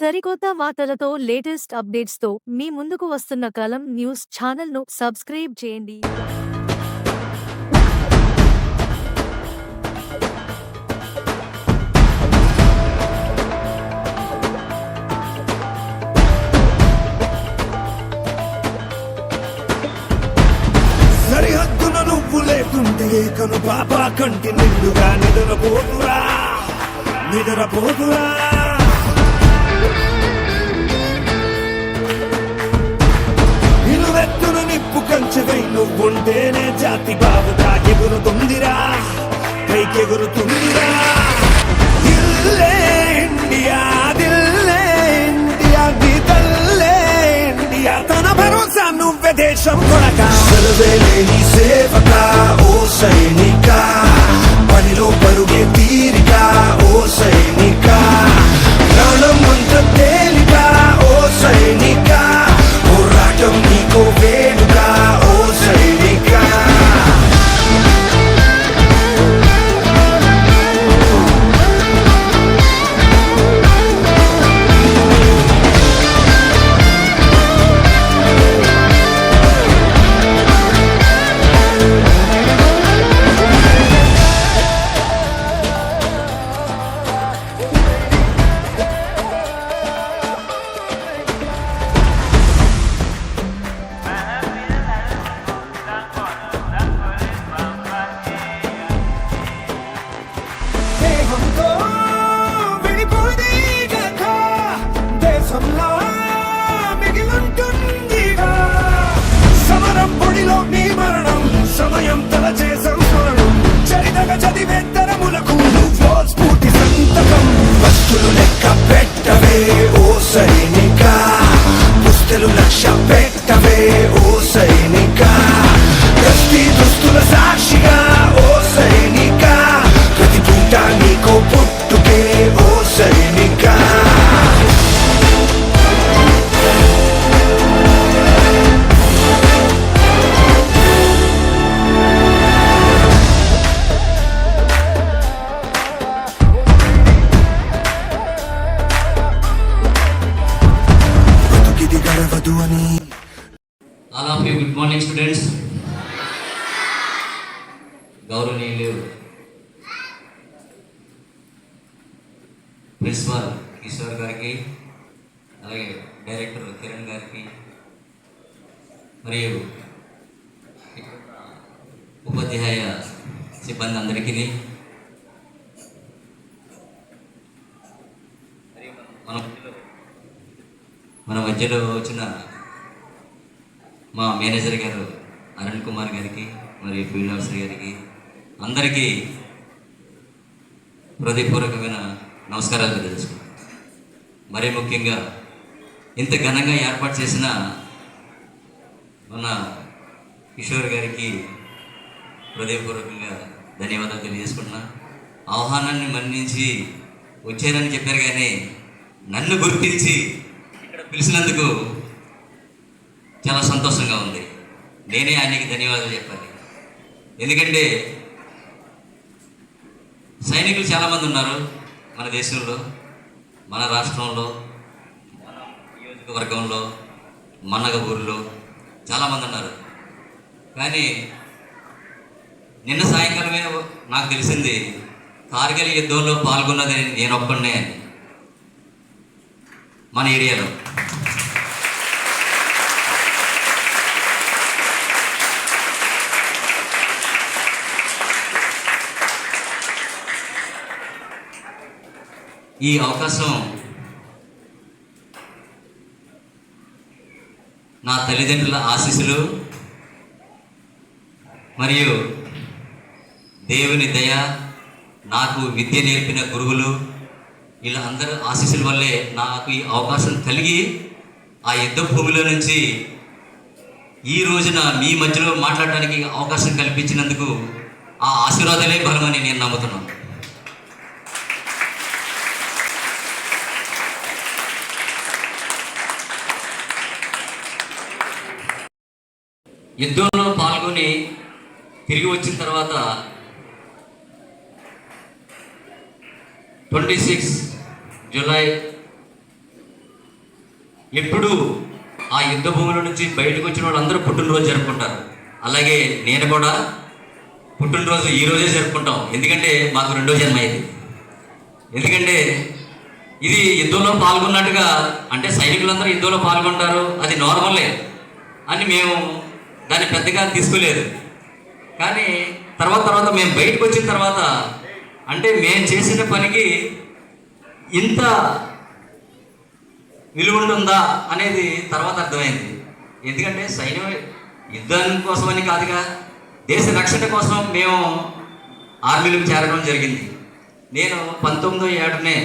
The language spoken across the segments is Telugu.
సరికొత్త వార్తలతో లేటెస్ట్ అప్డేట్స్తో మీ ముందుకు వస్తున్న కలం న్యూస్ ఛానల్ను సబ్స్క్రైబ్ చేయండి. సరిహద్దున నువ్వు లేకుంటే కను పాప కంటి నిండుగా నిద్రపోతురా నిలువెత్తున నిప్పు కంచెవై నువ్వుంటేనే జాతి బావుగా ఎగురుతుందిరా, పైకెగురుతుందిరా. దిల్లే ఇండియా, దిల్లే ఇండియా, నీ తల్లే ఇండియా, తన భరోసా నువ్వే దేశం కొడక. సెలవేలేని సేవక ఓ సైనిక, పనిలో పరుగే తీరిక ఓ సైనిక, ప్రాణం అంత తేలిక ఓ సైనిక, పోరాటం నీకో వేడుక ఓ సైనిక. దేహంతో విడిపోదే కథ, దేశంలో మిగిలుంటుందిగా. సమరం పొడిలో నీ మరణం, సమయం తలచే సంస్మరణం, చరితగా చదివే తరములకు నువ్వో స్ఫూర్తి సంతకం. వస్తులు లెక్క పెట్టవే ఓ సైనిక, పుస్తలు లక్ష్య పెట్టవే ఓ సైనిక, ప్రతి దుస్తుల సాక్షిగా ఓ సైనిక, ప్రతి పూట నీకో పుట్టుకే ఓ సైనిక. బతుకిది గడవదు అని. All of you, good morning students. గౌరవనీయులు ప్రిన్సిపాల్ కిషోర్ గారికి, అలాగే డైరెక్టర్ కిరణ్ గారికి, మరియు ఉపాధ్యాయ సిబ్బంది అందరికీ, మన మధ్యలో వచ్చిన మా మేనేజర్ గారు అరుణ్ కుమార్ గారికి, మరియు ఫీల్డ్ ఆఫీసర్ గారికి అందరికీ హృదయపూర్వకమైన నమస్కారాలు తెలియజేసుకుంటాం. మరీ ముఖ్యంగా ఇంత ఘనంగా ఏర్పాటు చేసిన మన కిషోర్ గారికి హృదయపూర్వకంగా ధన్యవాదాలు తెలియజేసుకుంటున్నా. ఆహ్వానాన్ని మన్నించి వచ్చారని చెప్పారు, కానీ నన్ను గుర్తించి ఇక్కడ పిలిచినందుకు చాలా సంతోషంగా ఉంది. నేనే ఆయనకి ధన్యవాదాలు చెప్పాలి. ఎందుకంటే సైనికులు చాలామంది ఉన్నారు మన దేశంలో, మన రాష్ట్రంలో, మన నియోజకవర్గంలో, మన ఊరిలో చాలామంది ఉన్నారు. కానీ నిన్న సాయంకాలమే నాకు తెలిసింది కార్గిల్ యుద్ధంలో పాల్గొన్నది నేను ఒక్కడే అని మన ఏరియాలో. ఈ అవకాశం నా తల్లిదండ్రుల ఆశీస్సులు మరియు దేవుని దయ, నాకు విద్య నేర్పిన గురువులు, వీళ్ళ అందరూ ఆశీస్సుల వల్లే నాకు ఈ అవకాశం కలిగి ఆ యుద్ధ భూమిలో నుంచి ఈ రోజున మీ మధ్యలో మాట్లాడడానికి అవకాశం కల్పించినందుకు ఆ ఆశీర్వాదాలే బలమని నేను నమ్ముతున్నాను. యుద్ధంలో పాల్గొని తిరిగి వచ్చిన తర్వాత 26 జూలై ఎప్పుడు ఆ యుద్ధ భూముల నుంచి బయటకు వచ్చిన వాళ్ళందరూ పుట్టినరోజు జరుపుకుంటారు. అలాగే నేను కూడా పుట్టినరోజు ఈ రోజే జరుపుకుంటాం. ఎందుకంటే మాకు రెండో జన్మ ఇది. ఎందుకంటే ఇది యుద్ధంలో పాల్గొన్నట్టుగా, అంటే సైనికులందరూ యుద్ధంలో పాల్గొంటారు, అది నార్మలే అని మేము దాన్ని పెద్దగా తీసుకోలేదు. కానీ తర్వాత మేము బయటకు వచ్చిన తర్వాత, అంటే మేము చేసిన పనికి ఇంత విలువ ఉంటుందా అనేది తర్వాత అర్థమైంది. ఎందుకంటే సైన్యం యుద్ధం కోసమని కాదుగా, దేశ రక్షణ కోసం మేము ఆర్మీలకు చేరడం జరిగింది. నేను 19వ ఏటనే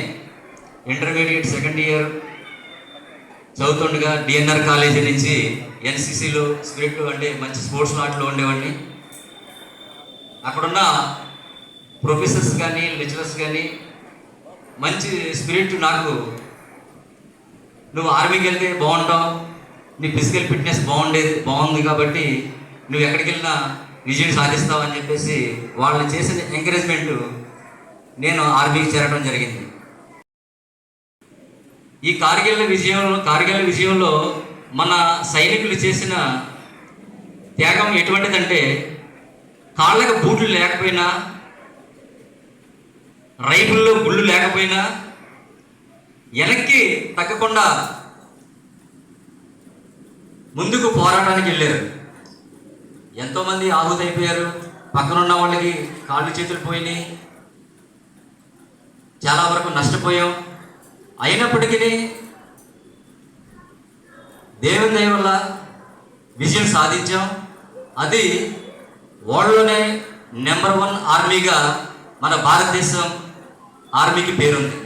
ఇంటర్మీడియట్ సెకండ్ ఇయర్ చదువుతుండగా డిఎన్ఆర్ కాలేజీ నుంచి ఎన్సీసీలో స్పిరిట్, అంటే మంచి స్పోర్ట్స్ వాటిలో ఉండేవాడిని. అక్కడున్న ప్రొఫెసర్స్ కానీ లెక్చరర్స్ కానీ మంచి స్పిరిట్, నాకు నువ్వు ఆర్మీకి వెళ్తే బాగుంటావు, నీ ఫిజికల్ ఫిట్నెస్ బాగుంది కాబట్టి నువ్వు ఎక్కడికి వెళ్ళినా విజయం సాధిస్తావు అని చెప్పేసి వాళ్ళు చేసిన ఎంకరేజ్మెంట్ నేను ఆర్మీకి చేరడం జరిగింది. ఈ కార్గిల్ విజయంలో మన సైనికులు చేసిన త్యాగం ఎటువంటిదంటే, కాళ్ళకు బూట్లు లేకపోయినా, రైఫుల్లో గుళ్ళు లేకపోయినా వెనక్కి తగ్గకుండా ముందుకు పోరాటానికి వెళ్ళారు. ఎంతోమంది ఆహుతైపోయారు, పక్కనున్న వాళ్ళకి కాళ్ళు చేతులు పోయినాయి, చాలా వరకు నష్టపోయాం. అయినప్పటికీ దేవుని దయ వల్ల విజయం సాధించాం. అది వరల్డ్లోనే నెంబర్ 1 ఆర్మీగా మన భారతదేశం ఆర్మీకి పేరుంది.